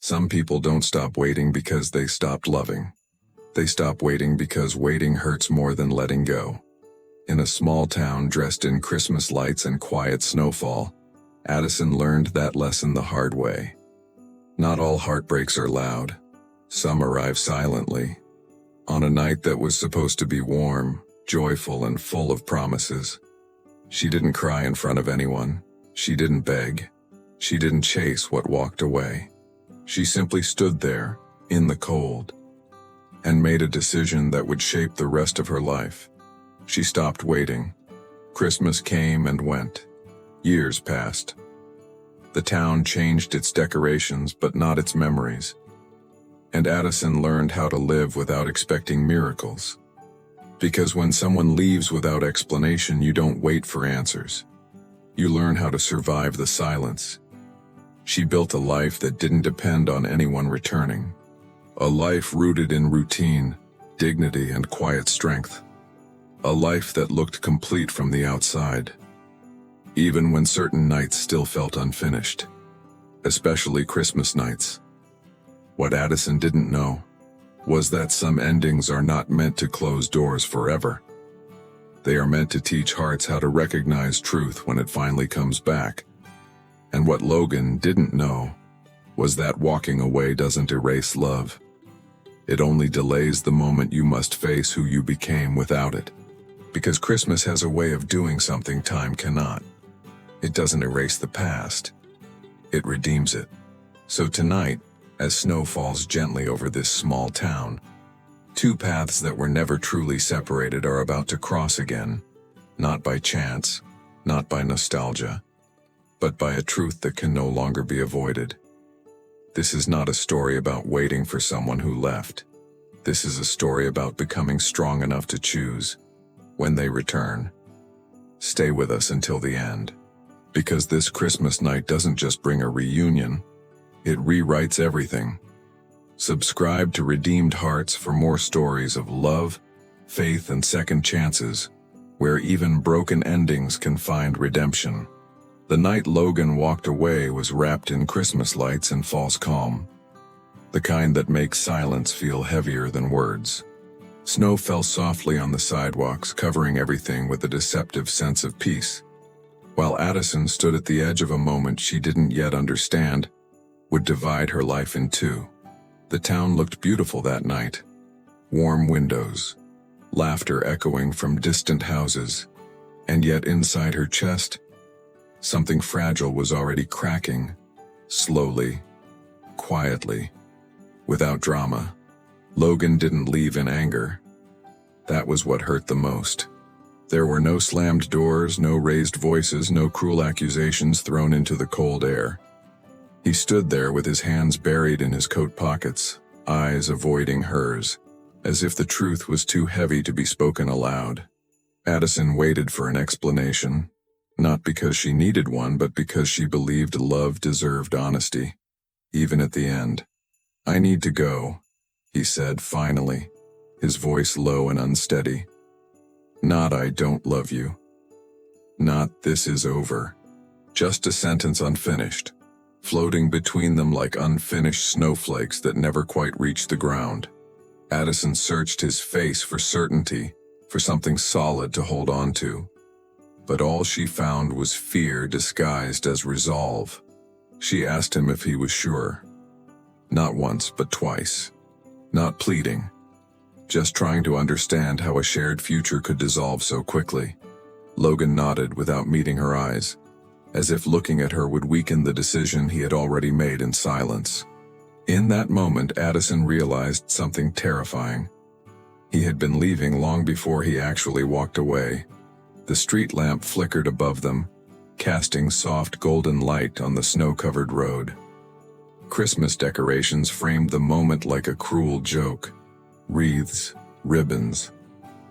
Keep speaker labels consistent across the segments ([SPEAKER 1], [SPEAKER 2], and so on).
[SPEAKER 1] Some people don't stop waiting because they stopped loving. They stop waiting because waiting hurts more than letting go. In a small town dressed in Christmas lights and quiet snowfall, Addison learned that lesson the hard way. Not all heartbreaks are loud. Some arrive silently. On a night that was supposed to be warm, joyful, and full of promises. She didn't cry in front of anyone. She didn't beg. She didn't chase what walked away. She simply stood there, in the cold, and made a decision that would shape the rest of her life. She stopped waiting. Christmas came and went. Years passed. The town changed its decorations, but not its memories. And Addison learned how to live without expecting miracles. Because when someone leaves without explanation, you don't wait for answers. You learn how to survive the silence. She built a life that didn't depend on anyone returning. A life rooted in routine, dignity, and quiet strength. A life that looked complete from the outside, even when certain nights still felt unfinished, especially Christmas nights. What Addison didn't know was that some endings are not meant to close doors forever. They are meant to teach hearts how to recognize truth when it finally comes back. And what Logan didn't know was that walking away doesn't erase love. It only delays the moment you must face who you became without it. Because Christmas has a way of doing something time cannot. It doesn't erase the past. It redeems it. So tonight, as snow falls gently over this small town, two paths that were never truly separated are about to cross again. Not by chance, not by nostalgia, but by a truth that can no longer be avoided. This is not a story about waiting for someone who left. This is a story about becoming strong enough to choose, when they return. Stay with us until the end. Because this Christmas night doesn't just bring a reunion, it rewrites everything. Subscribe to Redeemed Hearts for more stories of love, faith, and second chances, where even broken endings can find redemption. The night Logan walked away was wrapped in Christmas lights and false calm. The kind that makes silence feel heavier than words. Snow fell softly on the sidewalks, covering everything with a deceptive sense of peace. While Addison stood at the edge of a moment she didn't yet understand, would divide her life in two. The town looked beautiful that night. Warm windows, laughter echoing from distant houses, and yet inside her chest, something fragile was already cracking, slowly, quietly, without drama. Logan didn't leave in anger. That was what hurt the most. There were no slammed doors, no raised voices, no cruel accusations thrown into the cold air. He stood there with his hands buried in his coat pockets, eyes avoiding hers, as if the truth was too heavy to be spoken aloud. Addison waited for an explanation. Not because she needed one, but because she believed love deserved honesty, even at the end. "I need to go," he said finally, his voice low and unsteady. Not "I don't love you." Not "this is over." Just a sentence unfinished, floating between them like unfinished snowflakes that never quite reached the ground. Addison searched his face for certainty, for something solid to hold on to. But all she found was fear disguised as resolve. She asked him if he was sure. Not once, but twice. Not pleading. Just trying to understand how a shared future could dissolve so quickly. Logan nodded without meeting her eyes, as if looking at her would weaken the decision he had already made in silence. In that moment, Addison realized something terrifying. He had been leaving long before he actually walked away. The street lamp flickered above them, casting soft golden light on the snow-covered road. Christmas decorations framed the moment like a cruel joke. Wreaths, ribbons,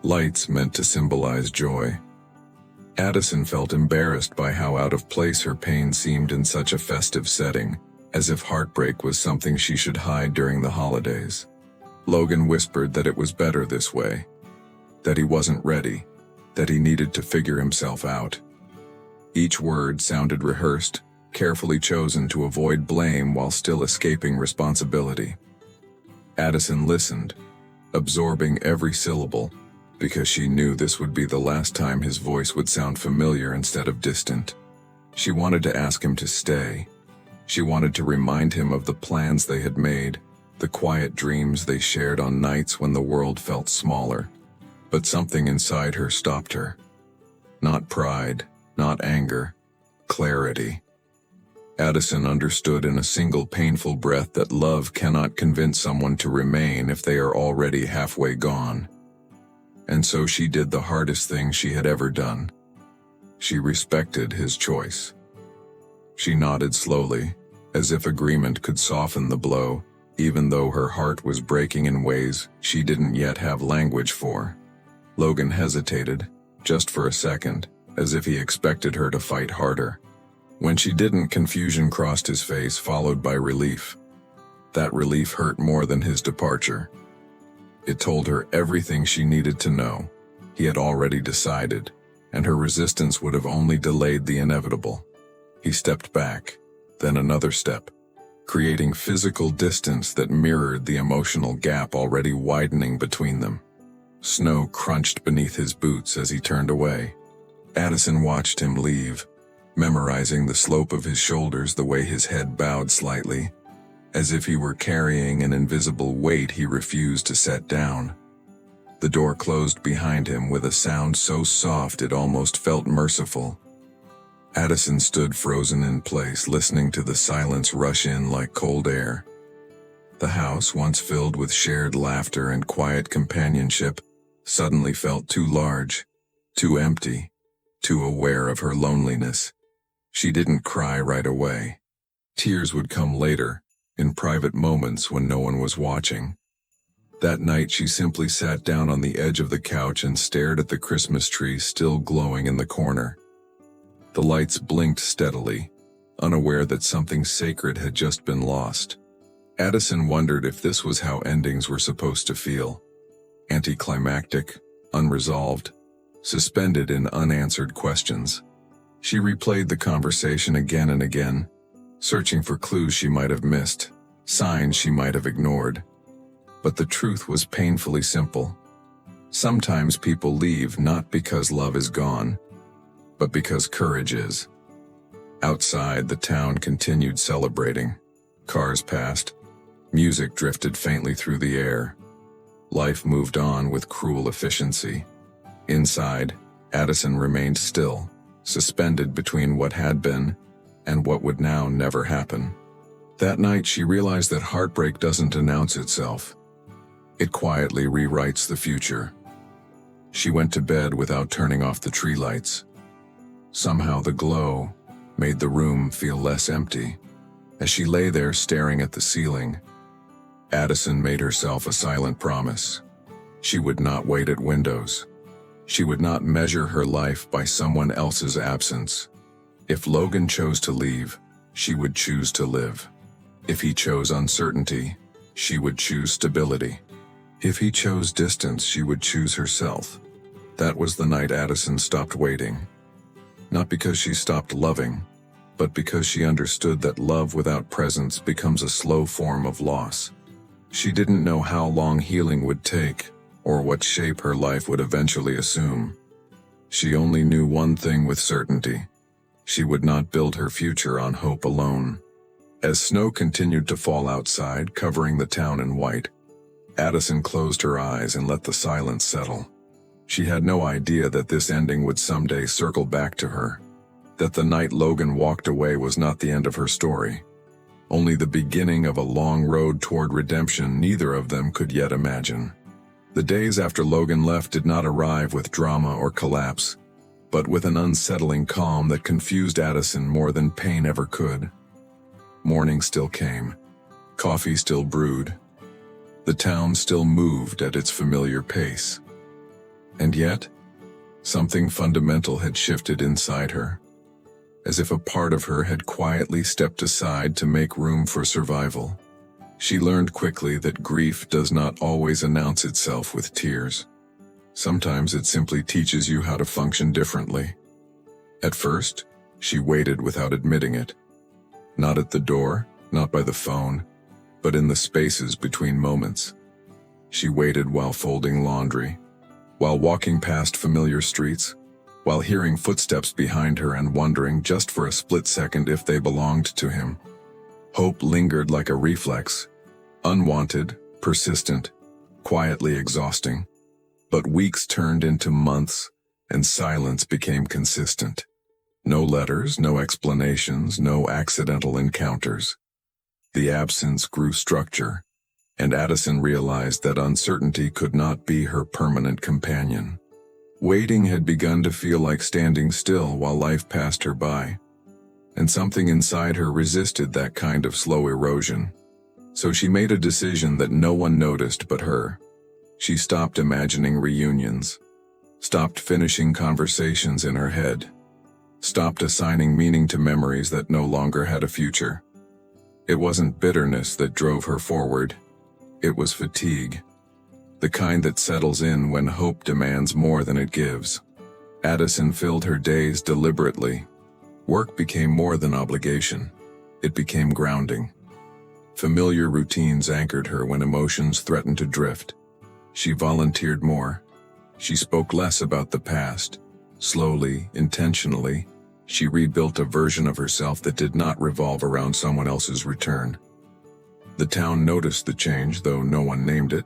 [SPEAKER 1] lights meant to symbolize joy. Addison felt embarrassed by how out of place her pain seemed in such a festive setting, as if heartbreak was something she should hide during the holidays. Logan whispered that it was better this way, that he wasn't ready, that he needed to figure himself out. Each word sounded rehearsed, carefully chosen to avoid blame while still escaping responsibility. Addison listened, absorbing every syllable, because she knew this would be the last time his voice would sound familiar instead of distant. She wanted to ask him to stay. She wanted to remind him of the plans they had made, the quiet dreams they shared on nights when the world felt smaller. But something inside her stopped her. Not pride, not anger, clarity. Addison understood in a single painful breath that love cannot convince someone to remain if they are already halfway gone. And so she did the hardest thing she had ever done. She respected his choice. She nodded slowly, as if agreement could soften the blow, even though her heart was breaking in ways she didn't yet have language for. Logan hesitated, just for a second, as if he expected her to fight harder. When she didn't, confusion crossed his face, followed by relief. That relief hurt more than his departure. It told her everything she needed to know. He had already decided, and her resistance would have only delayed the inevitable. He stepped back, then another step, creating physical distance that mirrored the emotional gap already widening between them. Snow crunched beneath his boots as he turned away. Addison watched him leave, memorizing the slope of his shoulders, the way his head bowed slightly, as if he were carrying an invisible weight he refused to set down. The door closed behind him with a sound so soft it almost felt merciful. Addison stood frozen in place, listening to the silence rush in like cold air. The house, once filled with shared laughter and quiet companionship, suddenly felt too large, too empty, too aware of her loneliness. She didn't cry right away. Tears would come later, in private moments when no one was watching. That night she simply sat down on the edge of the couch and stared at the Christmas tree still glowing in the corner. The lights blinked steadily, unaware that something sacred had just been lost. Addison wondered if this was how endings were supposed to feel. Anticlimactic, unresolved, suspended in unanswered questions. She replayed the conversation again and again, searching for clues she might have missed, signs she might have ignored. But the truth was painfully simple. Sometimes people leave not because love is gone, but because courage is. Outside, the town continued celebrating. Cars passed. Music drifted faintly through the air. Life moved on with cruel efficiency. Inside, Addison remained still, suspended between what had been and what would now never happen. That night she realized that heartbreak doesn't announce itself. It quietly rewrites the future. She went to bed without turning off the tree lights. Somehow the glow made the room feel less empty. As she lay there staring at the ceiling, Addison made herself a silent promise. She would not wait at windows. She would not measure her life by someone else's absence. If Logan chose to leave, she would choose to live. If he chose uncertainty, she would choose stability. If he chose distance, she would choose herself. That was the night Addison stopped waiting. Not because she stopped loving, but because she understood that love without presence becomes a slow form of loss. She didn't know how long healing would take, or what shape her life would eventually assume. She only knew one thing with certainty. She would not build her future on hope alone. As snow continued to fall outside, covering the town in white, Addison closed her eyes and let the silence settle. She had no idea that this ending would someday circle back to her, that the night Logan walked away was not the end of her story, only the beginning of a long road toward redemption neither of them could yet imagine. The days after Logan left did not arrive with drama or collapse, but with an unsettling calm that confused Addison more than pain ever could. Morning still came. Coffee still brewed. The town still moved at its familiar pace. And yet, something fundamental had shifted inside her, as if a part of her had quietly stepped aside to make room for survival. She learned quickly that grief does not always announce itself with tears. Sometimes it simply teaches you how to function differently. At first, she waited without admitting it, Not at the door, not by the phone, but in the spaces between moments. She waited while folding laundry, while walking past familiar streets, while hearing footsteps behind her and wondering just for a split second if they belonged to him. Hope lingered like a reflex, unwanted, persistent, quietly exhausting. But weeks turned into months, and silence became consistent. No letters, no explanations, no accidental encounters. The absence grew structure, and Addison realized that uncertainty could not be her permanent companion. Waiting had begun to feel like standing still while life passed her by, and something inside her resisted that kind of slow erosion. So she made a decision that no one noticed but her. She stopped imagining reunions, stopped finishing conversations in her head, stopped assigning meaning to memories that no longer had a future. It wasn't bitterness that drove her forward. It was fatigue, the kind that settles in when hope demands more than it gives. Addison filled her days deliberately. Work became more than obligation. It became grounding. Familiar routines anchored her when emotions threatened to drift. She volunteered more. She spoke less about the past. Slowly, intentionally, she rebuilt a version of herself that did not revolve around someone else's return. The town noticed the change, though no one named it.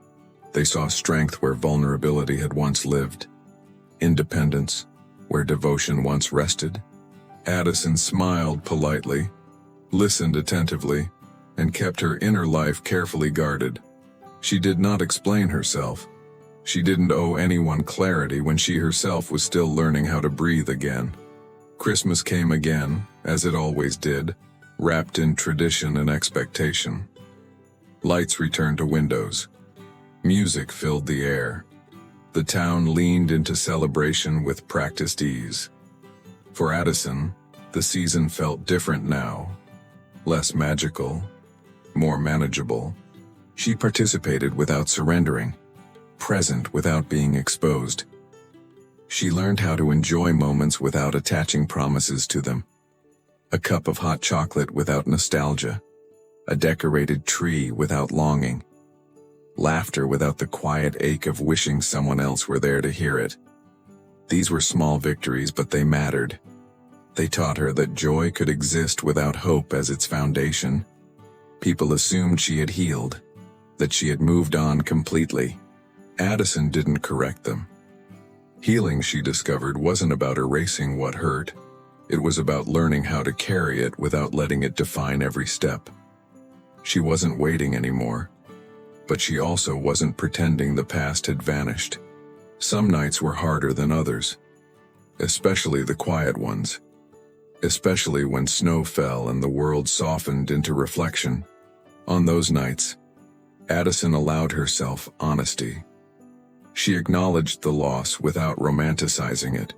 [SPEAKER 1] They saw strength where vulnerability had once lived, independence where devotion once rested. Addison smiled politely, listened attentively, and kept her inner life carefully guarded. She did not explain herself. She didn't owe anyone clarity when she herself was still learning how to breathe again. Christmas came again, as it always did, wrapped in tradition and expectation. Lights returned to windows. Music filled the air. The town leaned into celebration with practiced ease. For Addison, the season felt different now. Less magical, more manageable. She participated without surrendering, present without being exposed. She learned how to enjoy moments without attaching promises to them. A cup of hot chocolate without nostalgia. A decorated tree without longing. Laughter without the quiet ache of wishing someone else were there to hear it. These were small victories, but they mattered. They taught her that joy could exist without hope as its foundation. People assumed she had healed, that she had moved on completely. Addison didn't correct them. Healing, she discovered, wasn't about erasing what hurt. It was about learning how to carry it without letting it define every step. She wasn't waiting anymore, but she also wasn't pretending the past had vanished. Some nights were harder than others, especially the quiet ones. Especially when snow fell and the world softened into reflection. On those nights, Addison allowed herself honesty. She acknowledged the loss without romanticizing it.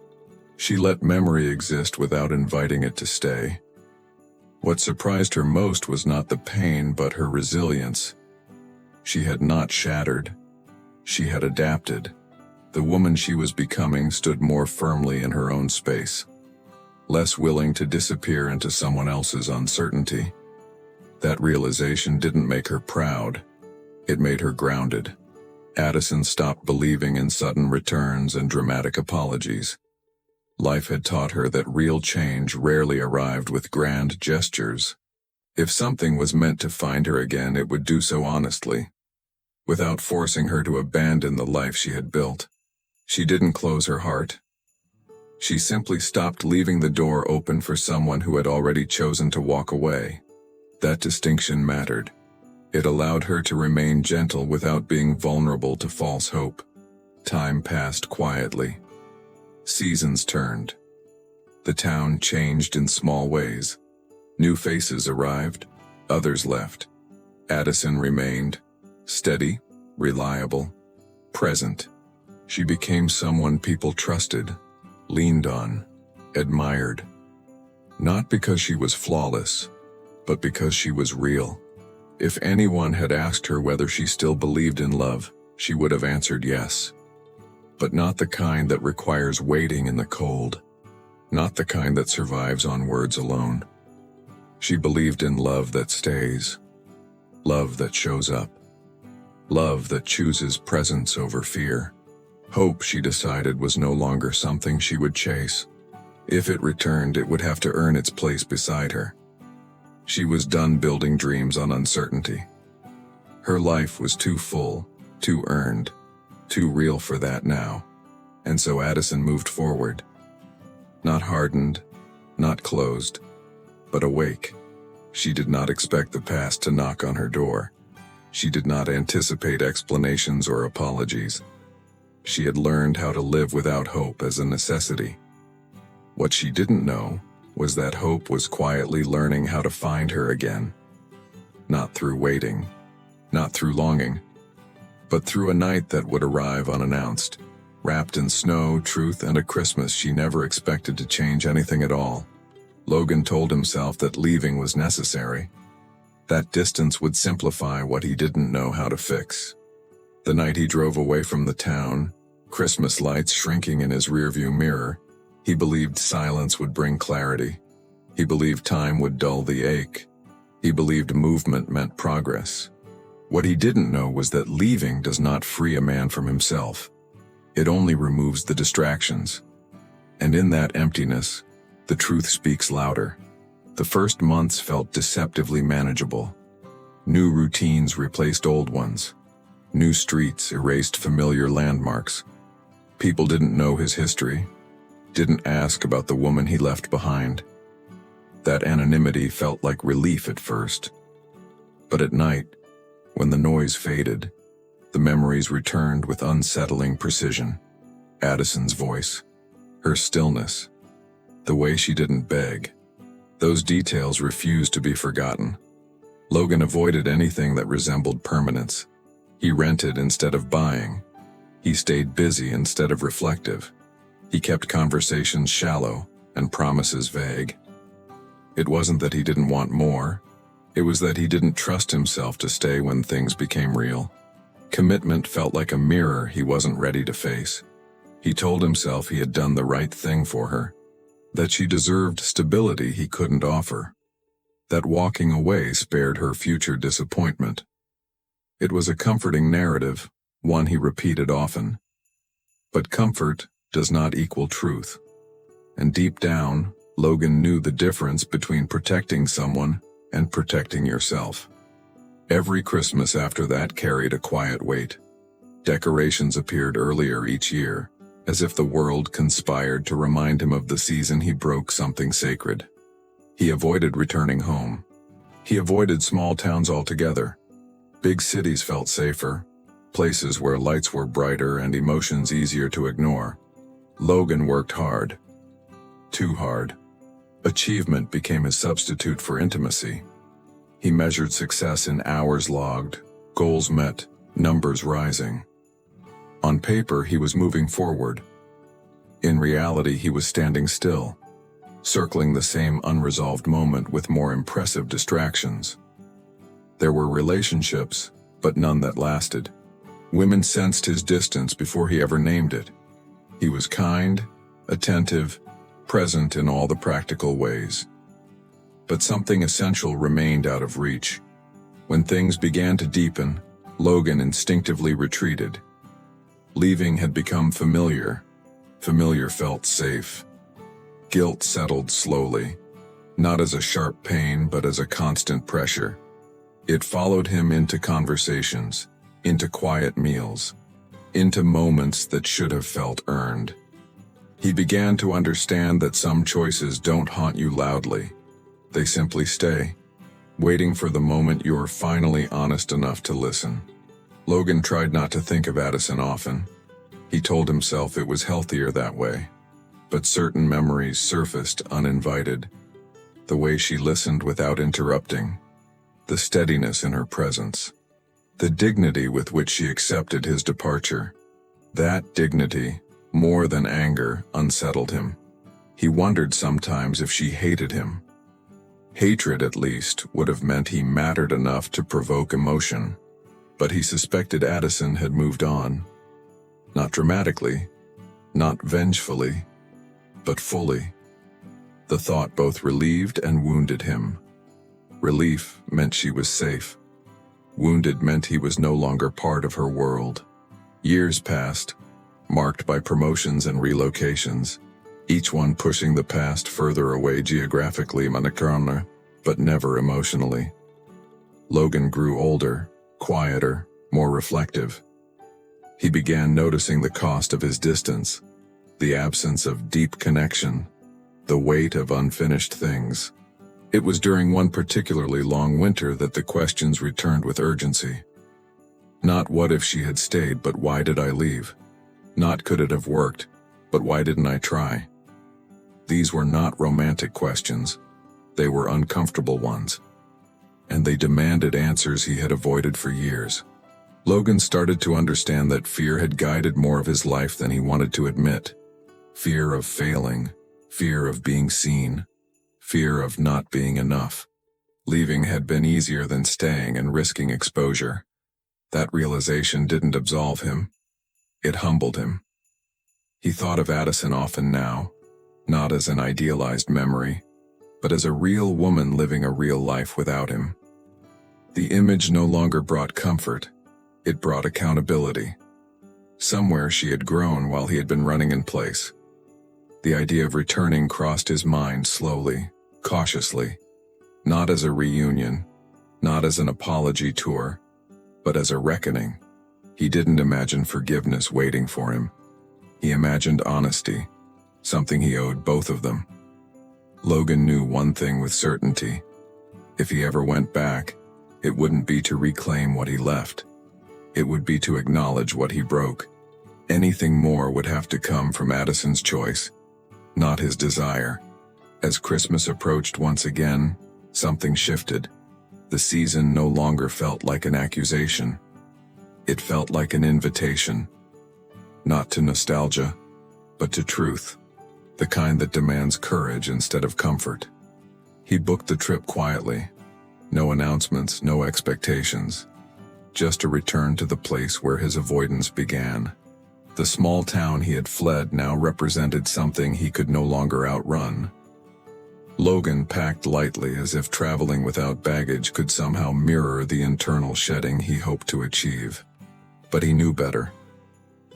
[SPEAKER 1] She let memory exist without inviting it to stay. What surprised her most was not the pain but her resilience. She had not shattered. She had adapted. The woman she was becoming stood more firmly in her own space, less willing to disappear into someone else's uncertainty. That realization didn't make her proud. It made her grounded. Addison stopped believing in sudden returns and dramatic apologies. Life had taught her that real change rarely arrived with grand gestures. If something was meant to find her again, it would do so honestly, without forcing her to abandon the life she had built. She didn't close her heart. She simply stopped leaving the door open for someone who had already chosen to walk away. That distinction mattered. It allowed her to remain gentle without being vulnerable to false hope. Time passed quietly. Seasons turned. The town changed in small ways. New faces arrived, others left. Addison remained, steady, reliable, present. She became someone people trusted, leaned on, admired. Not because she was flawless, but because she was real. If anyone had asked her whether she still believed in love, she would have answered yes. But not the kind that requires waiting in the cold. Not the kind that survives on words alone. She believed in love that stays, love that shows up, love that chooses presence over fear. Hope, she decided, was no longer something she would chase. If it returned, it would have to earn its place beside her. She was done building dreams on uncertainty. Her life was too full, too earned, too real for that now. And so Addison moved forward. Not hardened, not closed, but awake. She did not expect the past to knock on her door. She did not anticipate explanations or apologies. She had learned how to live without hope as a necessity. What she didn't know was that hope was quietly learning how to find her again. Not through waiting, not through longing, but through a night that would arrive unannounced, wrapped in snow, truth, and a Christmas she never expected to change anything at all. Logan told himself that leaving was necessary. That distance would simplify what he didn't know how to fix. The night he drove away from the town, Christmas lights shrinking in his rearview mirror, he believed silence would bring clarity. He believed time would dull the ache. He believed movement meant progress. What he didn't know was that leaving does not free a man from himself. It only removes the distractions. And in that emptiness, the truth speaks louder. The first months felt deceptively manageable. New routines replaced old ones. New streets erased familiar landmarks. People didn't know his history, didn't ask about the woman he left behind. That anonymity felt like relief at first. But at night, when the noise faded, the memories returned with unsettling precision. Addison's voice, her stillness, the way she didn't beg. Those details refused to be forgotten. Logan avoided anything that resembled permanence. He rented instead of buying. He stayed busy instead of reflective. He kept conversations shallow and promises vague. It wasn't that he didn't want more. It was that he didn't trust himself to stay when things became real. Commitment felt like a mirror he wasn't ready to face. He told himself he had done the right thing for her, that she deserved stability he couldn't offer, that walking away spared her future disappointment. It was a comforting narrative, one he repeated often. But comfort does not equal truth. And deep down, Logan knew the difference between protecting someone and protecting yourself. Every Christmas after that carried a quiet weight. Decorations appeared earlier each year, as if the world conspired to remind him of the season he broke something sacred. He avoided returning home. He avoided small towns altogether. Big cities felt safer, places where lights were brighter and emotions easier to ignore. Logan worked hard. Too hard. Achievement became his substitute for intimacy. He measured success in hours logged, goals met, numbers rising. On paper, he was moving forward. In reality, he was standing still, circling the same unresolved moment with more impressive distractions. There were relationships, but none that lasted. Women sensed his distance before he ever named it. He was kind, attentive, present in all the practical ways. But something essential remained out of reach. When things began to deepen, Logan instinctively retreated. Leaving had become familiar. Familiar felt safe. Guilt settled slowly, not as a sharp pain but as a constant pressure. It followed him into conversations, into quiet meals, into moments that should have felt earned. He began to understand that some choices don't haunt you loudly. They simply stay, waiting for the moment you're finally honest enough to listen. Logan tried not to think of Addison often. He told himself it was healthier that way. But certain memories surfaced uninvited. The way she listened without interrupting. The steadiness in her presence. The dignity with which she accepted his departure. That dignity, more than anger, unsettled him. He wondered sometimes if she hated him. Hatred, at least, would have meant he mattered enough to provoke emotion. But he suspected Addison had moved on. Not dramatically, not vengefully, but fully. The thought both relieved and wounded him. Relief meant she was safe. Wounded meant he was no longer part of her world. Years passed, marked by promotions and relocations, each one pushing the past further away geographically, but never emotionally. Logan grew older, quieter, more reflective. He began noticing the cost of his distance, the absence of deep connection, the weight of unfinished things. It was during one particularly long winter that the questions returned with urgency. Not what if she had stayed, but why did I leave? Not could it have worked, but why didn't I try? These were not romantic questions. They were uncomfortable ones. And they demanded answers he had avoided for years. Logan started to understand that fear had guided more of his life than he wanted to admit. Fear of failing, fear of being seen, fear of not being enough. Leaving had been easier than staying and risking exposure. That realization didn't absolve him. It humbled him. He thought of Addison often now, not as an idealized memory, but as a real woman living a real life without him. The image no longer brought comfort, it brought accountability. Somewhere she had grown while he had been running in place. The idea of returning crossed his mind slowly, cautiously, not as a reunion, not as an apology tour, but as a reckoning. He didn't imagine forgiveness waiting for him. He imagined honesty, something he owed both of them. Logan knew one thing with certainty. If he ever went back, it wouldn't be to reclaim what he left. It would be to acknowledge what he broke. Anything more would have to come from Addison's choice, not his desire. As Christmas approached once again, something shifted. The season no longer felt like an accusation. It felt like an invitation. Not to nostalgia, but to truth. The kind that demands courage instead of comfort. He booked the trip quietly. No announcements, no expectations. Just a return to the place where his avoidance began. The small town he had fled now represented something he could no longer outrun. Logan packed lightly as if traveling without baggage could somehow mirror the internal shedding he hoped to achieve. But he knew better.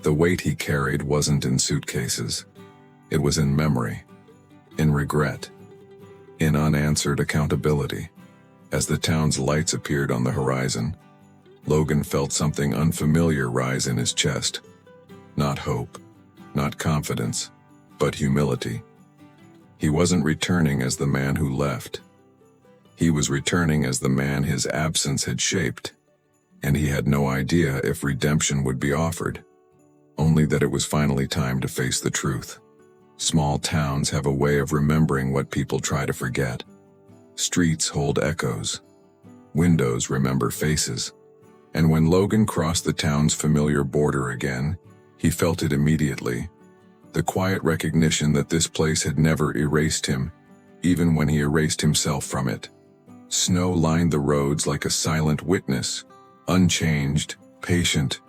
[SPEAKER 1] The weight he carried wasn't in suitcases. It was in memory, in regret, in unanswered accountability. As the town's lights appeared on the horizon, Logan felt something unfamiliar rise in his chest. Not hope, not confidence, but humility. He wasn't returning as the man who left. He was returning as the man his absence had shaped, and he had no idea if redemption would be offered, only that it was finally time to face the truth. Small towns have a way of remembering what people try to forget. Streets hold echoes. Windows remember faces. And when Logan crossed the town's familiar border again, he felt it immediately. The quiet recognition that this place had never erased him, even when he erased himself from it. Snow lined the roads like a silent witness, unchanged, patient,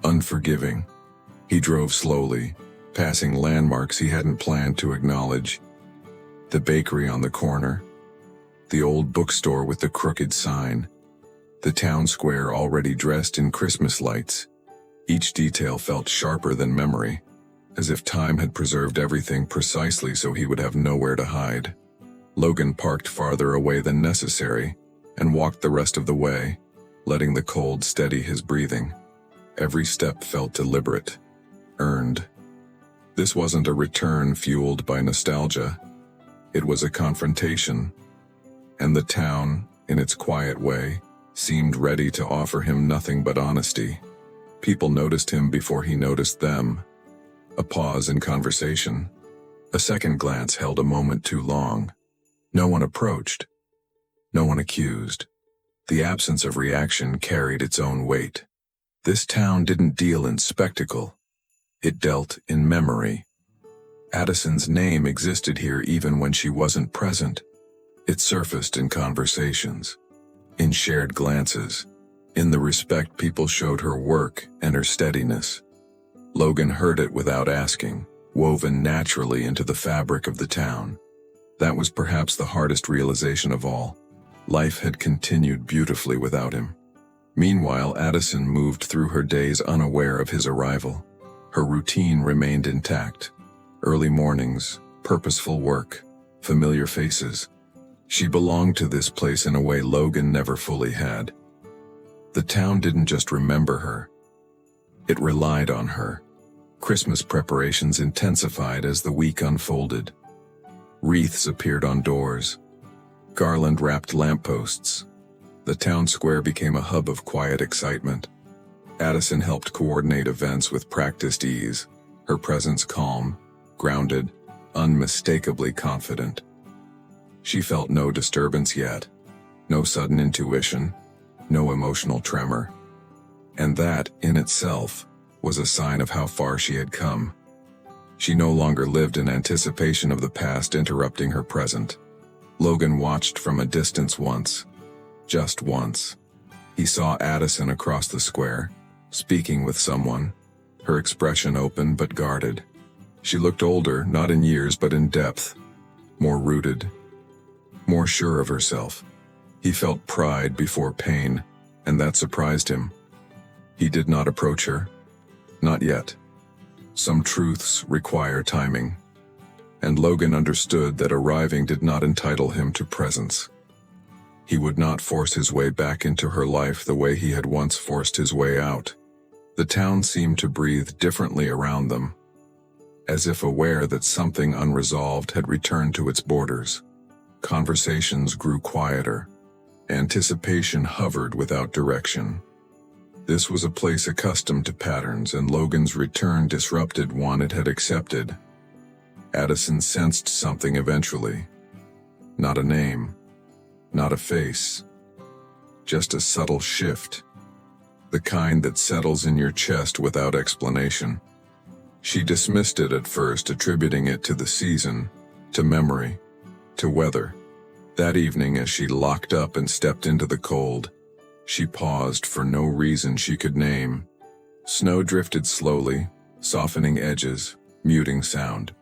[SPEAKER 1] unforgiving. He drove slowly, passing landmarks he hadn't planned to acknowledge. The bakery on the corner, the old bookstore with the crooked sign, the town square already dressed in Christmas lights. Each detail felt sharper than memory, as if time had preserved everything precisely so he would have nowhere to hide. Logan parked farther away than necessary and walked the rest of the way, letting the cold steady his breathing. Every step felt deliberate, earned. This wasn't a return fueled by nostalgia. It was a confrontation. And the town, in its quiet way, seemed ready to offer him nothing but honesty. People noticed him before he noticed them. A pause in conversation. A second glance held a moment too long. No one approached. No one accused. The absence of reaction carried its own weight. This town didn't deal in spectacle. It dealt in memory. Addison's name existed here even when she wasn't present. It surfaced in conversations, in shared glances, in the respect people showed her work and her steadiness. Logan heard it without asking, woven naturally into the fabric of the town. That was perhaps the hardest realization of all. Life had continued beautifully without him. Meanwhile, Addison moved through her days unaware of his arrival. Her routine remained intact. Early mornings, purposeful work, familiar faces. She belonged to this place in a way Logan never fully had. The town didn't just remember her. It relied on her. Christmas preparations intensified as the week unfolded. Wreaths appeared on doors. Garland-wrapped lampposts. The town square became a hub of quiet excitement. Addison helped coordinate events with practiced ease, her presence calm, grounded, unmistakably confident. She felt no disturbance yet, no sudden intuition, no emotional tremor. And that, in itself, was a sign of how far she had come. She no longer lived in anticipation of the past interrupting her present. Logan watched from a distance once. Just once. He saw Addison across the square, speaking with someone, her expression open but guarded. She looked older, not in years but in depth, more rooted, more sure of herself. He felt pride before pain, and that surprised him. He did not approach her. Not yet. Some truths require timing. And Logan understood that arriving did not entitle him to presence. He would not force his way back into her life the way he had once forced his way out. The town seemed to breathe differently around them, as if aware that something unresolved had returned to its borders. Conversations grew quieter. Anticipation hovered without direction. This was a place accustomed to patterns, and Logan's return disrupted one it had accepted. Addison sensed something eventually. Not a name, not a face, just a subtle shift. The kind that settles in your chest without explanation. She dismissed it at first, attributing it to the season, to memory, to weather. That evening, as she locked up and stepped into the cold, she paused for no reason she could name. Snow drifted slowly, softening edges, muting sound.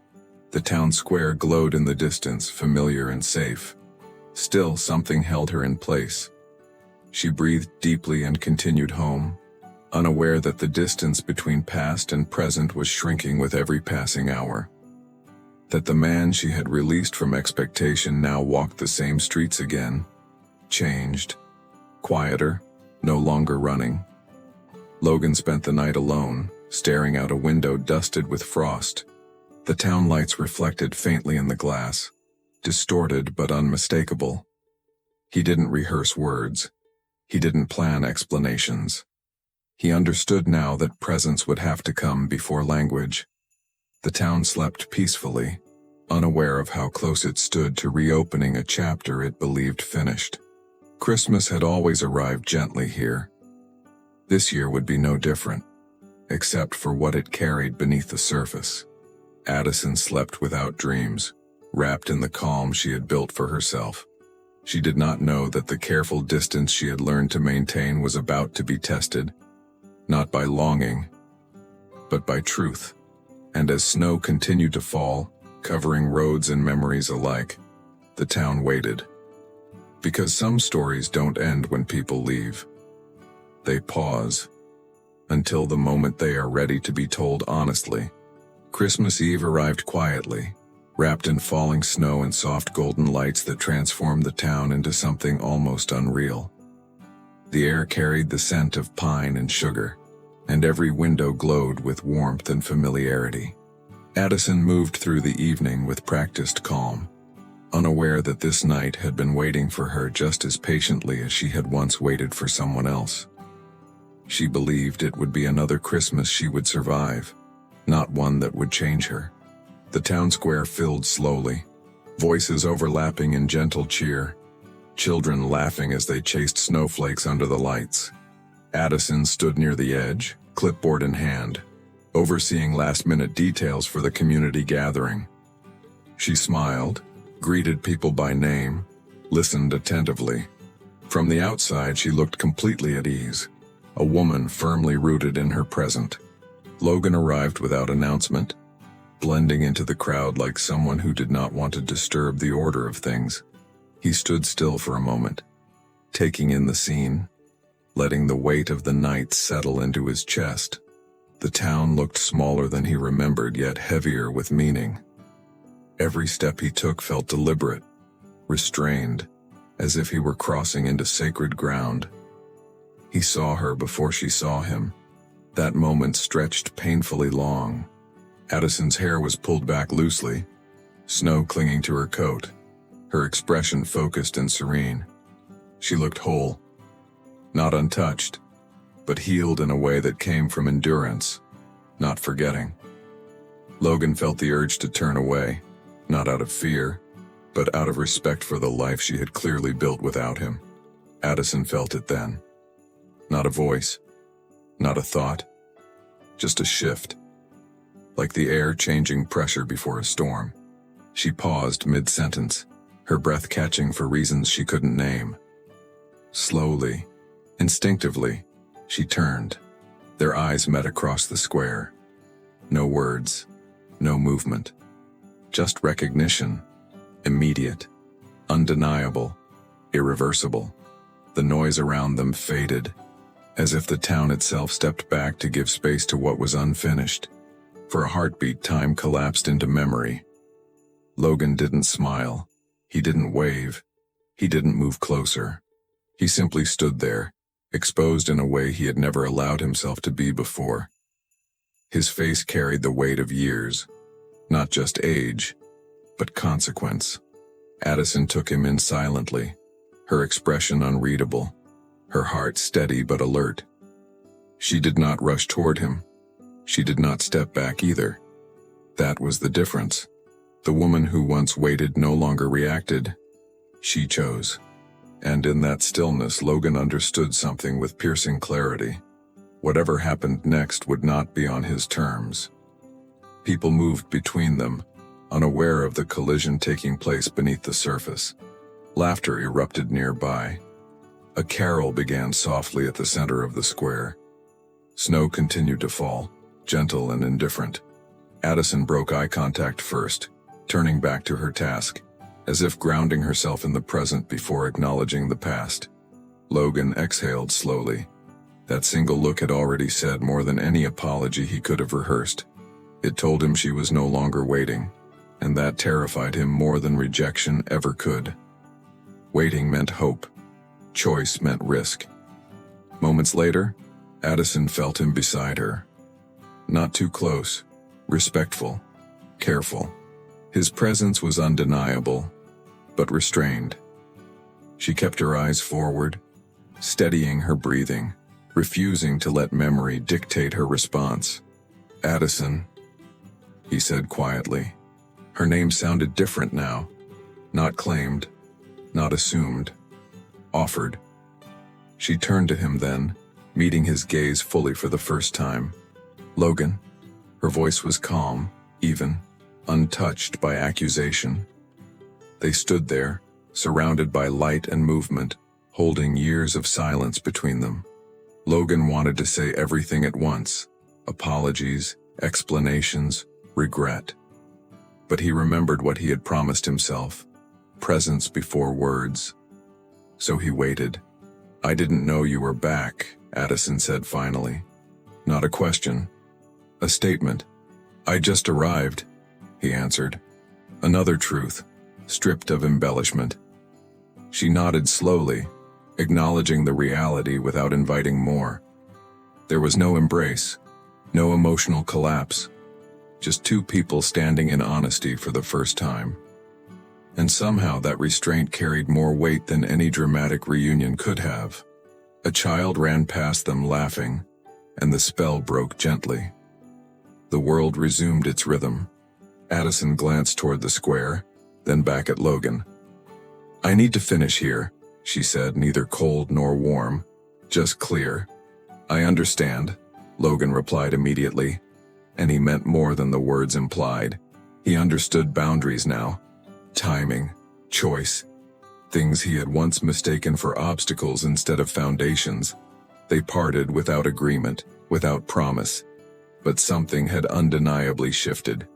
[SPEAKER 1] The town square glowed in the distance, familiar and safe. Still, something held her in place. She breathed deeply and continued home, unaware that the distance between past and present was shrinking with every passing hour. That the man she had released from expectation now walked the same streets again, changed. Quieter, no longer running. Logan spent the night alone, staring out a window dusted with frost. The town lights reflected faintly in the glass, distorted but unmistakable. He didn't rehearse words. He didn't plan explanations. He understood now that presence would have to come before language. The town slept peacefully, unaware of how close it stood to reopening a chapter it believed finished. Christmas had always arrived gently here. This year would be no different, except for what it carried beneath the surface. Addison slept without dreams, wrapped in the calm she had built for herself. She did not know that the careful distance she had learned to maintain was about to be tested, not by longing, but by truth. And as snow continued to fall, covering roads and memories alike, the town waited. Because some stories don't end when people leave. They pause, until the moment they are ready to be told honestly. Christmas Eve arrived quietly, wrapped in falling snow and soft golden lights that transformed the town into something almost unreal. The air carried the scent of pine and sugar, and every window glowed with warmth and familiarity. Addison moved through the evening with practiced calm, unaware that this night had been waiting for her just as patiently as she had once waited for someone else. She believed it would be another Christmas she would survive, not one that would change her. The town square filled slowly, voices overlapping in gentle cheer, children laughing as they chased snowflakes under the lights. Addison stood near the edge, clipboard in hand, overseeing last-minute details for the community gathering. She smiled, greeted people by name, listened attentively. From the outside, she looked completely at ease, a woman firmly rooted in her present. Logan arrived without announcement, blending into the crowd like someone who did not want to disturb the order of things. He stood still for a moment, taking in the scene, letting the weight of the night settle into his chest. The town looked smaller than he remembered, yet heavier with meaning. Every step he took felt deliberate, restrained, as if he were crossing into sacred ground. He saw her before she saw him. That moment stretched painfully long. Addison's hair was pulled back loosely, snow clinging to her coat, her expression focused and serene. She looked whole, not untouched, but healed in a way that came from endurance, not forgetting. Logan felt the urge to turn away, not out of fear, but out of respect for the life she had clearly built without him. Addison felt it then. Not a voice, not a thought, just a shift, like the air changing pressure before a storm. She paused mid-sentence, her breath catching for reasons she couldn't name. Slowly, instinctively, she turned. Their eyes met across the square. No words, no movement, just recognition, immediate, undeniable, irreversible. The noise around them faded, as if the town itself stepped back to give space to what was unfinished. For a heartbeat, time collapsed into memory. Logan didn't smile. He didn't wave. He didn't move closer. He simply stood there, exposed in a way he had never allowed himself to be before. His face carried the weight of years, not just age, but consequence. Addison took him in silently, her expression unreadable, her heart steady but alert. She did not rush toward him. She did not step back either. That was the difference. The woman who once waited no longer reacted. She chose. And in that stillness, Logan understood something with piercing clarity. Whatever happened next would not be on his terms. People moved between them, unaware of the collision taking place beneath the surface. Laughter erupted nearby. A carol began softly at the center of the square. Snow continued to fall, gentle and indifferent. Addison broke eye contact first, turning back to her task, as if grounding herself in the present before acknowledging the past. Logan exhaled slowly. That single look had already said more than any apology he could have rehearsed. It told him she was no longer waiting, and that terrified him more than rejection ever could. Waiting meant hope. Choice meant risk. Moments later, Addison felt him beside her. Not too close, respectful, careful. His presence was undeniable, but restrained. She kept her eyes forward, steadying her breathing, refusing to let memory dictate her response. "Addison," he said quietly. Her name sounded different now. Not claimed, not assumed, offered. She turned to him then, meeting his gaze fully for the first time. "Logan." Her voice was calm, even, untouched by accusation. They stood there, surrounded by light and movement, holding years of silence between them. Logan wanted to say everything at once, apologies, explanations, regret. But he remembered what he had promised himself, presence before words. So he waited. "I didn't know you were back," Addison said finally. Not a question, a statement. "I just arrived," he answered. Another truth, stripped of embellishment. She nodded slowly, acknowledging the reality without inviting more. There was no embrace, no emotional collapse, just two people standing in honesty for the first time. And somehow that restraint carried more weight than any dramatic reunion could have. A child ran past them laughing, and the spell broke gently. The world resumed its rhythm. Addison glanced toward the square, then back at Logan. "I need to finish here," she said, neither cold nor warm, just clear. "I understand," Logan replied immediately, and he meant more than the words implied. He understood boundaries now. Timing, choice, things he had once mistaken for obstacles instead of foundations. They parted without agreement, without promise, but something had undeniably shifted.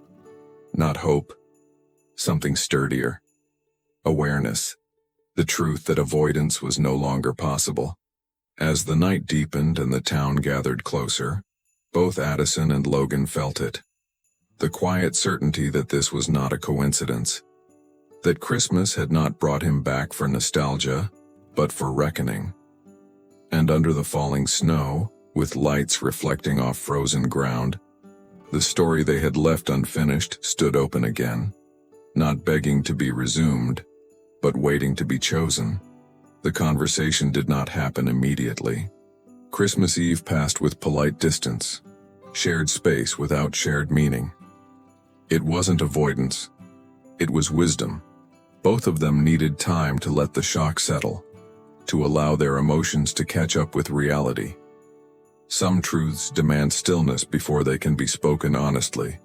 [SPEAKER 1] Not hope, something sturdier. Awareness. the truth that avoidance was no longer possible. As the night deepened and the town gathered closer, both Addison and Logan felt it. The quiet certainty that this was not a coincidence. That Christmas had not brought him back for nostalgia, but for reckoning. And under the falling snow, with lights reflecting off frozen ground, the story they had left unfinished stood open again, not begging to be resumed, but waiting to be chosen. The conversation did not happen immediately. Christmas Eve passed with polite distance, shared space without shared meaning. It wasn't avoidance. It was wisdom. Both of them needed time to let the shock settle, to allow their emotions to catch up with reality. Some truths demand stillness before they can be spoken honestly.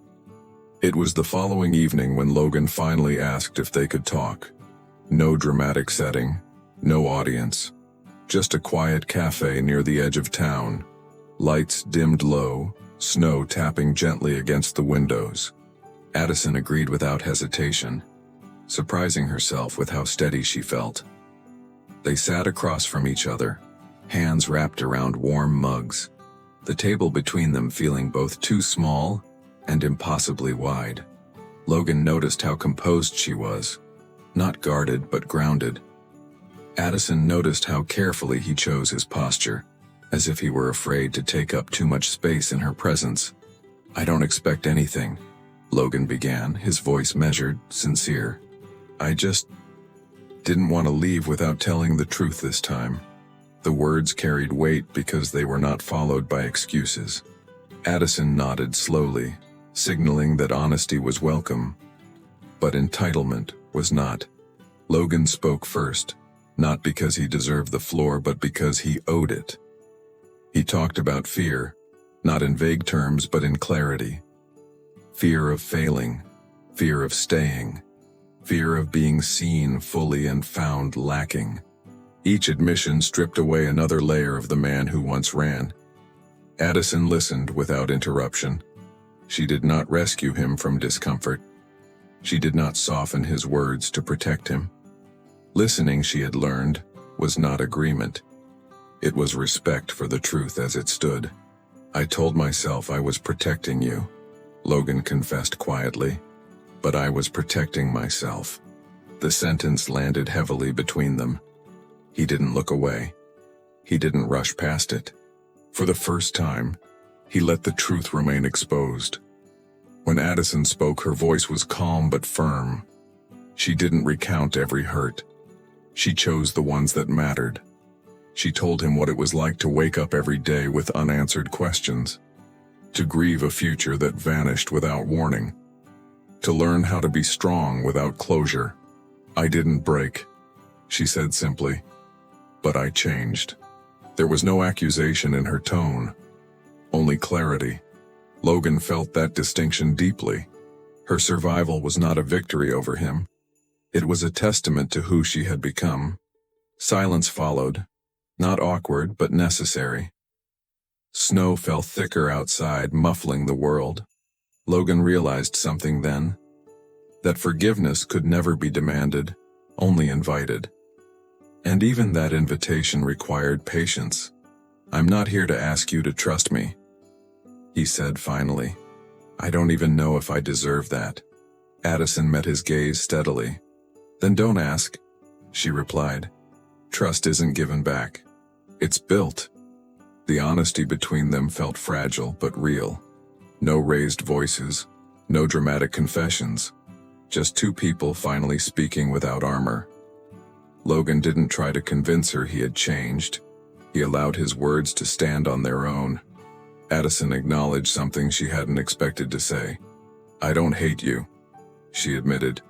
[SPEAKER 1] It was the following evening when Logan finally asked if they could talk. No dramatic setting, no audience, just a quiet cafe near the edge of town. Lights dimmed low, snow tapping gently against the windows. Addison agreed without hesitation, surprising herself with how steady she felt. They sat across from each other, hands wrapped around warm mugs, the table between them feeling both too small and impossibly wide. Logan noticed how composed she was, not guarded but grounded. Addison noticed how carefully he chose his posture, as if he were afraid to take up too much space in her presence. "I don't expect anything," Logan began, his voice measured, sincere. "I just didn't want to leave without telling the truth this time." The words carried weight because they were not followed by excuses. Addison nodded slowly, signaling that honesty was welcome, but entitlement was not. Logan spoke first, not because he deserved the floor but because he owed it. He talked about fear, not in vague terms but in clarity. Fear of failing, fear of staying, fear of being seen fully and found lacking. Each admission stripped away another layer of the man who once ran. Addison listened without interruption. She did not rescue him from discomfort. She did not soften his words to protect him. Listening, she had learned, was not agreement. It was respect for the truth as it stood. "I told myself I was protecting you," Logan confessed quietly, "but I was protecting myself." The sentence landed heavily between them. He didn't look away. He didn't rush past it. For the first time, he let the truth remain exposed. When Addison spoke, her voice was calm but firm. She didn't recount every hurt. She chose the ones that mattered. She told him what it was like to wake up every day with unanswered questions, to grieve a future that vanished without warning, to learn how to be strong without closure. "I didn't break," she said simply, "but I changed." There was no accusation in her tone, only clarity. Logan felt that distinction deeply. Her survival was not a victory over him. It was a testament to who she had become. Silence followed, not awkward but necessary. Snow fell thicker outside, muffling the world. Logan realized something then, that forgiveness could never be demanded, only invited. And even that invitation required patience. "I'm not here to ask you to trust me," he said finally. "I don't even know if I deserve that." Addison met his gaze steadily. "Then don't ask," she replied. "Trust isn't given back. It's built." The honesty between them felt fragile but real. No raised voices, no dramatic confessions, just two people finally speaking without armor. Logan didn't try to convince her he had changed. He allowed his words to stand on their own. Addison acknowledged something she hadn't expected to say. "I don't hate you," she admitted,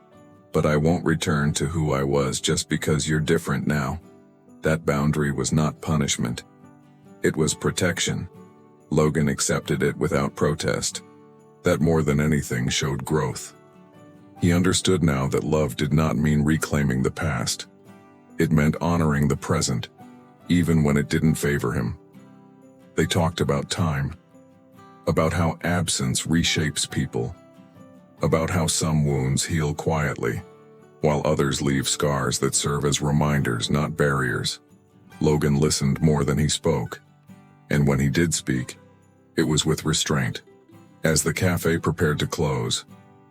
[SPEAKER 1] "but I won't return to who I was just because you're different now." That boundary was not punishment. It was protection. Logan accepted it without protest. That more than anything showed growth. He understood now that love did not mean reclaiming the past. It meant honoring the present, even when it didn't favor him. They talked about time, about how absence reshapes people, about how some wounds heal quietly, while others leave scars that serve as reminders, not barriers. Logan listened more than he spoke, and when he did speak, it was with restraint. As the cafe prepared to close,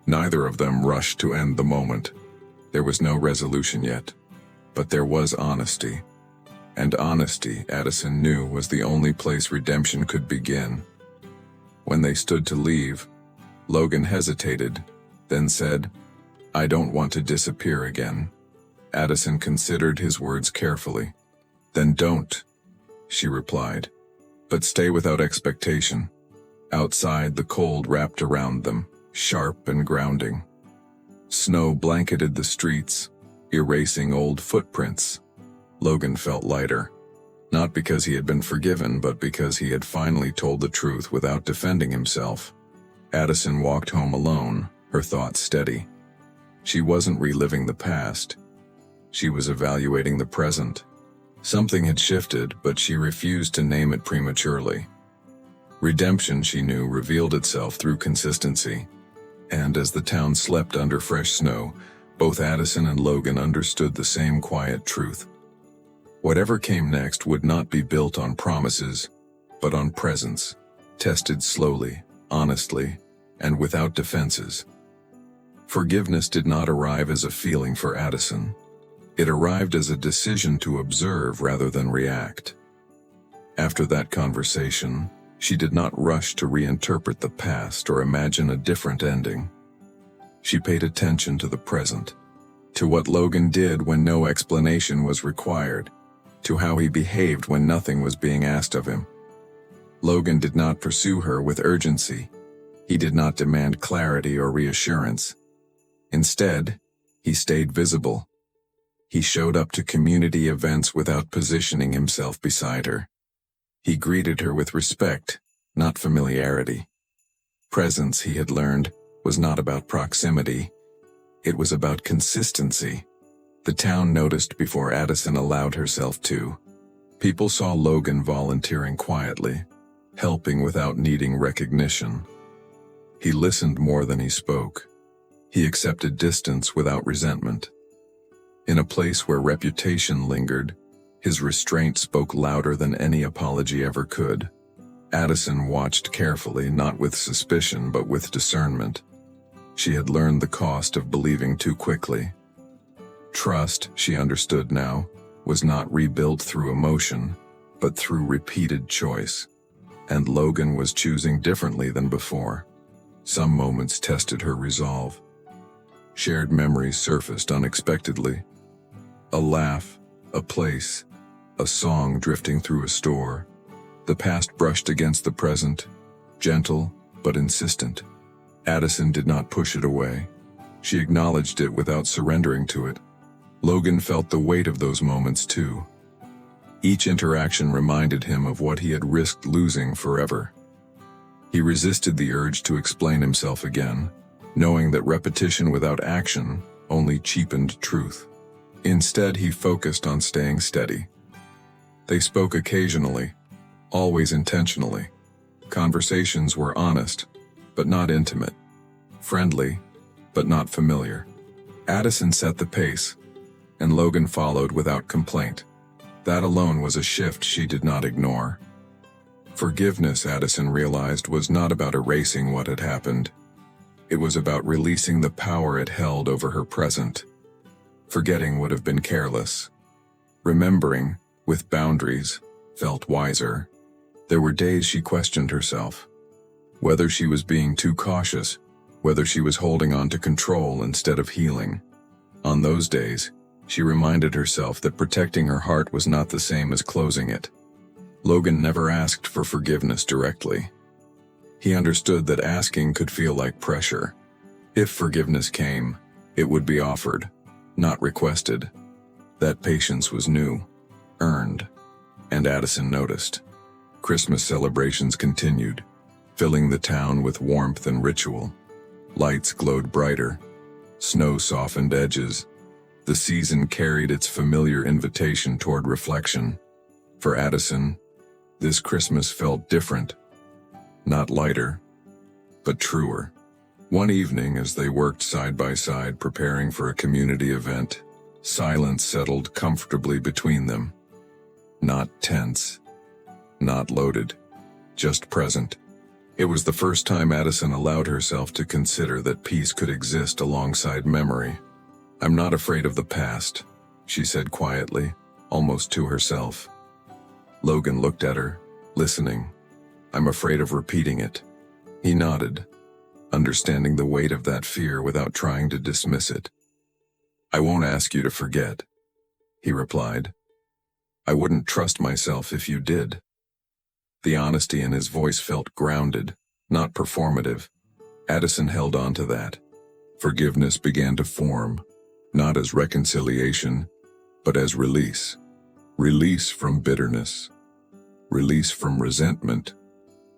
[SPEAKER 1] neither of them rushed to end the moment. There was no resolution yet, but there was honesty. And honesty, Addison knew, was the only place redemption could begin. When they stood to leave, Logan hesitated, then said, "I don't want to disappear again." Addison considered his words carefully. "Then don't," she replied. "But stay without expectation." Outside, the cold wrapped around them, sharp and grounding. Snow blanketed the streets, erasing old footprints. Logan felt lighter, not because he had been forgiven, but because he had finally told the truth without defending himself. Addison walked home alone, her thoughts steady. She wasn't reliving the past. She was evaluating the present. Something had shifted, but she refused to name it prematurely. Redemption, she knew, revealed itself through consistency. And as the town slept under fresh snow, both Addison and Logan understood the same quiet truth. Whatever came next would not be built on promises, but on presence, tested slowly, honestly, and without defenses. Forgiveness did not arrive as a feeling for Addison. It arrived as a decision to observe rather than react. After that conversation, she did not rush to reinterpret the past or imagine a different ending. She paid attention to the present, to what Logan did when no explanation was required, to how he behaved when nothing was being asked of him. Logan did not pursue her with urgency. He did not demand clarity or reassurance. Instead, he stayed visible. He showed up to community events without positioning himself beside her. He greeted her with respect, not familiarity. Presence, he had learned, was not about proximity. It was about consistency. The town noticed before Addison allowed herself to. People saw Logan volunteering quietly, helping without needing recognition. He listened more than he spoke. He accepted distance without resentment. In a place where reputation lingered, his restraint spoke louder than any apology ever could. Addison watched carefully, not with suspicion but with discernment. She had learned the cost of believing too quickly. Trust, she understood now, was not rebuilt through emotion, but through repeated choice. And Logan was choosing differently than before. Some moments tested her resolve. Shared memories surfaced unexpectedly. A laugh, a place, a song drifting through a store. The past brushed against the present, gentle but insistent. Addison did not push it away. She acknowledged it without surrendering to it. Logan felt the weight of those moments too. Each interaction reminded him of what he had risked losing forever. He resisted the urge to explain himself again, knowing that repetition without action only cheapened truth. Instead, he focused on staying steady. They spoke occasionally, always intentionally. Conversations were honest, but not intimate. Friendly, but not familiar. Addison set the pace, and Logan followed without complaint. That alone was a shift she did not ignore. Forgiveness, Addison realized, was not about erasing what had happened. It was about releasing the power it held over her present. Forgetting would have been careless. Remembering, with boundaries, felt wiser. There were days she questioned herself. Whether she was being too cautious, whether she was holding on to control instead of healing. On those days, she reminded herself that protecting her heart was not the same as closing it. Logan never asked for forgiveness directly. He understood that asking could feel like pressure. If forgiveness came, it would be offered, not requested. That patience was new, earned, and Addison noticed. Christmas celebrations continued, filling the town with warmth and ritual. Lights glowed brighter, snow softened edges. The season carried its familiar invitation toward reflection. For Addison, this Christmas felt different. Not lighter, but truer. One evening, as they worked side by side preparing for a community event, silence settled comfortably between them. Not tense, not loaded, just present. It was the first time Addison allowed herself to consider that peace could exist alongside memory. "I'm not afraid of the past," she said quietly, almost to herself. Logan looked at her, listening. "I'm afraid of repeating it." He nodded, understanding the weight of that fear without trying to dismiss it. "I won't ask you to forget," he replied. "I wouldn't trust myself if you did." The honesty in his voice felt grounded, not performative. Addison held on to that. Forgiveness began to form, not as reconciliation, but as release. Release from bitterness. Release from resentment.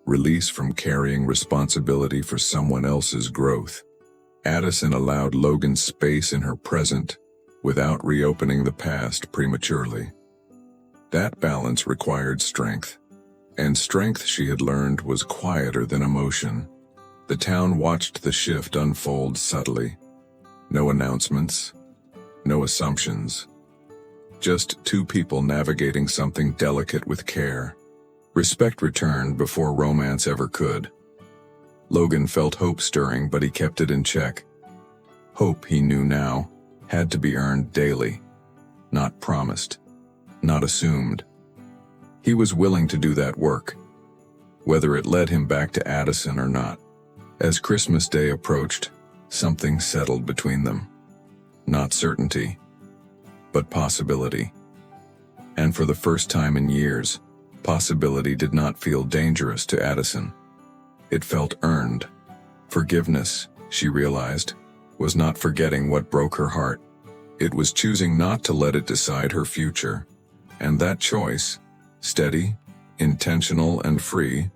[SPEAKER 1] Release from carrying responsibility for someone else's growth. Addison allowed Logan space in her present without reopening the past prematurely. That balance required strength, and strength, she had learned, was quieter than emotion. The town watched the shift unfold subtly. No announcements, no assumptions. Just two people navigating something delicate with care. Respect returned before romance ever could. Logan felt hope stirring, but he kept it in check. Hope, he knew now, had to be earned daily, not promised, not assumed. He was willing to do that work, whether it led him back to Addison or not. As Christmas Day approached, something settled between them. Not certainty, but possibility. And for the first time in years, possibility did not feel dangerous to Addison. It felt earned. Forgiveness, she realized, was not forgetting what broke her heart. It was choosing not to let it decide her future. And that choice, steady, intentional, and free,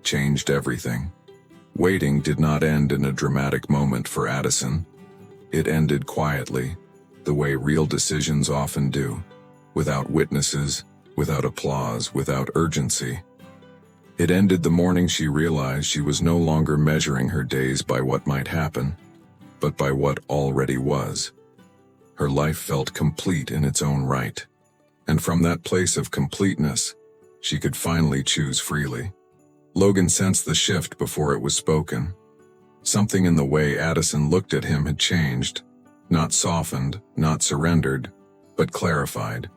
[SPEAKER 1] changed everything. Waiting did not end in a dramatic moment for Addison. It ended quietly, the way real decisions often do, without witnesses, without applause, without urgency. It ended the morning she realized she was no longer measuring her days by what might happen, but by what already was. Her life felt complete in its own right, and from that place of completeness, she could finally choose freely. Logan sensed the shift before it was spoken. Something in the way Addison looked at him had changed, not softened, not surrendered, but clarified.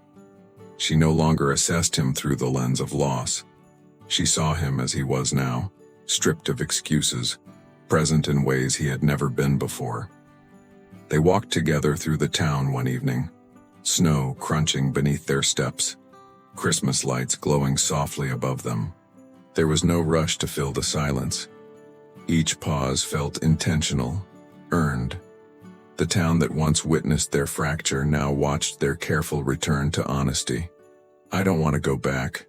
[SPEAKER 1] She no longer assessed him through the lens of loss. She saw him as he was now, stripped of excuses, present in ways he had never been before. They walked together through the town one evening, snow crunching beneath their steps, Christmas lights glowing softly above them. There was no rush to fill the silence. Each pause felt intentional, earned. The town that once witnessed their fracture now watched their careful return to honesty. "I don't want to go back,"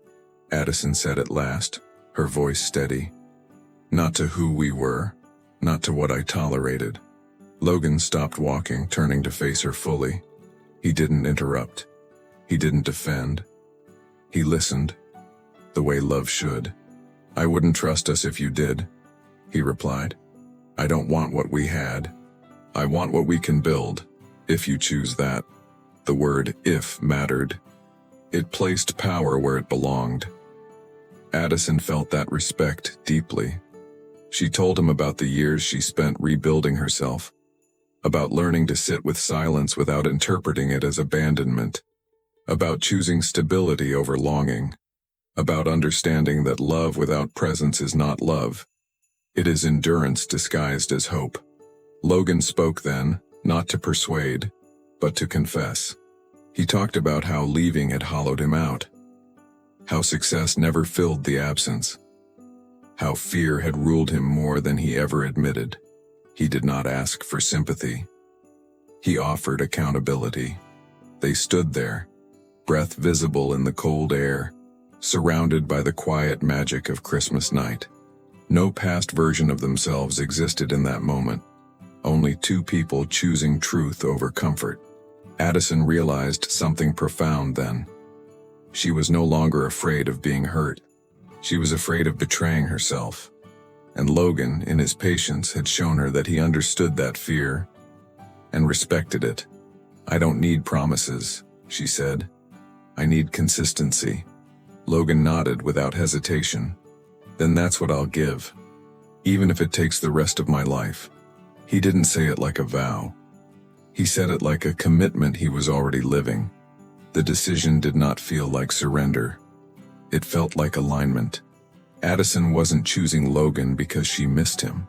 [SPEAKER 1] Addison said at last, her voice steady. "Not to who we were, not to what I tolerated." Logan stopped walking, turning to face her fully. He didn't interrupt. He didn't defend. He listened, the way love should. "I wouldn't trust us if you did," he replied. "I don't want what we had. I want what we can build, if you choose that." The word "if" mattered. It placed power where it belonged. Addison felt that respect deeply. She told him about the years she spent rebuilding herself, about learning to sit with silence without interpreting it as abandonment, about choosing stability over longing, about understanding that love without presence is not love. It is endurance disguised as hope. Logan spoke then, not to persuade, but to confess. He talked about how leaving had hollowed him out, how success never filled the absence, how fear had ruled him more than he ever admitted. He did not ask for sympathy. He offered accountability. They stood there, breath visible in the cold air, surrounded by the quiet magic of Christmas night. No past version of themselves existed in that moment, only two people choosing truth over comfort. Addison realized something profound then. She was no longer afraid of being hurt. She was afraid of betraying herself. And Logan, in his patience, had shown her that he understood that fear and respected it. "I don't need promises," she said. "I need consistency." Logan nodded without hesitation. "Then that's what I'll give, even if it takes the rest of my life." He didn't say it like a vow. He said it like a commitment he was already living. The decision did not feel like surrender. It felt like alignment. Addison wasn't choosing Logan because she missed him.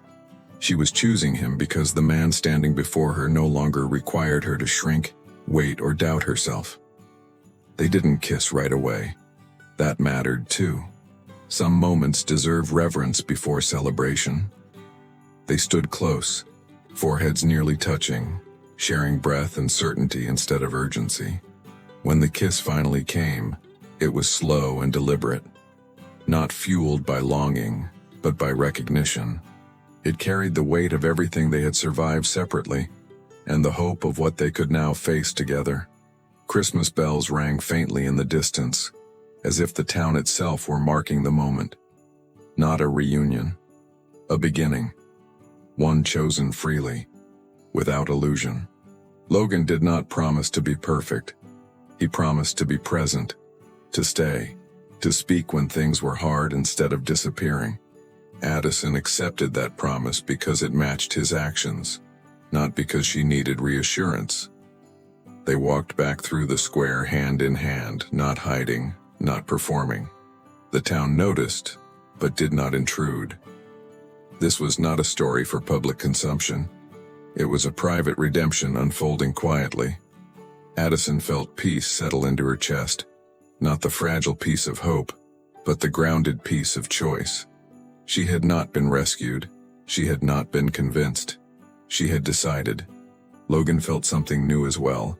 [SPEAKER 1] She was choosing him because the man standing before her no longer required her to shrink, wait, or doubt herself. They didn't kiss right away. That mattered too. Some moments deserve reverence before celebration. They stood close, foreheads nearly touching, sharing breath and certainty instead of urgency. When the kiss finally came, it was slow and deliberate. Not fueled by longing, but by recognition. It carried the weight of everything they had survived separately, and the hope of what they could now face together. Christmas bells rang faintly in the distance, as if the town itself were marking the moment. Not a reunion. A beginning. One chosen freely, without illusion. Logan did not promise to be perfect. He promised to be present, to stay, to speak when things were hard instead of disappearing. Addison accepted that promise because it matched his actions, not because she needed reassurance. They walked back through the square hand in hand, not hiding, not performing. The town noticed, but did not intrude. This was not a story for public consumption. It was a private redemption unfolding quietly. Addison felt peace settle into her chest. Not the fragile peace of hope, but the grounded peace of choice. She had not been rescued. She had not been convinced. She had decided. Logan felt something new as well.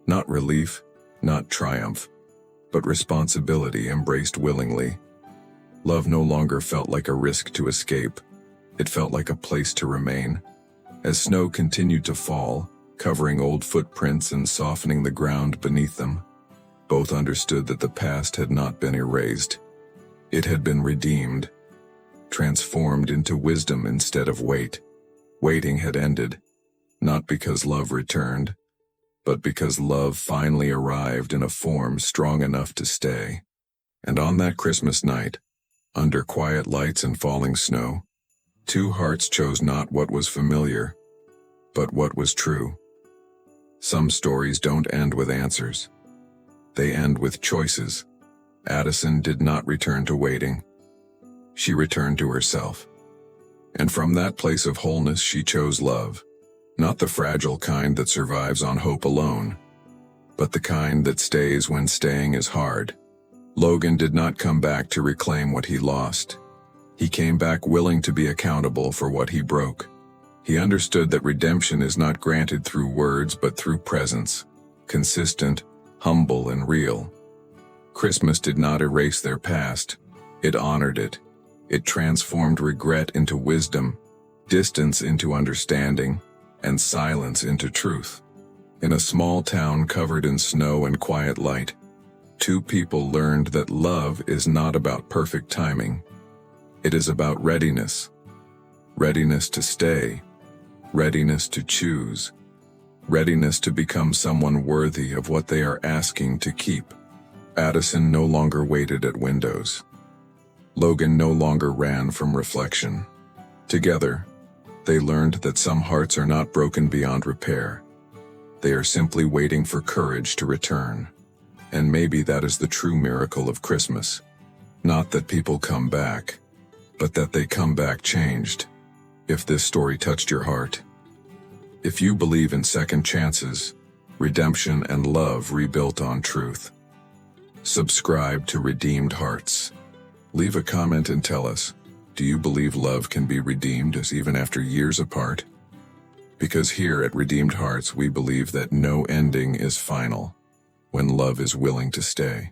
[SPEAKER 1] Not relief, not triumph, but responsibility embraced willingly. Love no longer felt like a risk to escape. It felt like a place to remain. As snow continued to fall, covering old footprints and softening the ground beneath them, both understood that the past had not been erased. It had been redeemed, transformed into wisdom instead of weight. Waiting had ended, not because love returned, but because love finally arrived in a form strong enough to stay. And on that Christmas night, under quiet lights and falling snow, two hearts chose not what was familiar, but what was true. Some stories don't end with answers. They end with choices. Addison did not return to waiting. She returned to herself. And from that place of wholeness she chose love. Not the fragile kind that survives on hope alone, but the kind that stays when staying is hard. Logan did not come back to reclaim what he lost. He came back willing to be accountable for what he broke. He understood that redemption is not granted through words but through presence, consistent, humble, and real. Christmas did not erase their past. It honored it. It transformed regret into wisdom, distance into understanding, and silence into truth. In a small town covered in snow and quiet light, two people learned that love is not about perfect timing. It is about readiness. Readiness to stay. Readiness to choose. Readiness to become someone worthy of what they are asking to keep. Addison no longer waited at windows. Logan no longer ran from reflection. Together, they learned that some hearts are not broken beyond repair. They are simply waiting for courage to return. And maybe that is the true miracle of Christmas. Not that people come back, but that they come back changed. If this story touched your heart, if you believe in second chances, redemption, and love rebuilt on truth, subscribe to Redeemed Hearts. Leave a comment and tell us, do you believe love can be redeemed even after years apart? Because here at Redeemed Hearts we believe that no ending is final when love is willing to stay.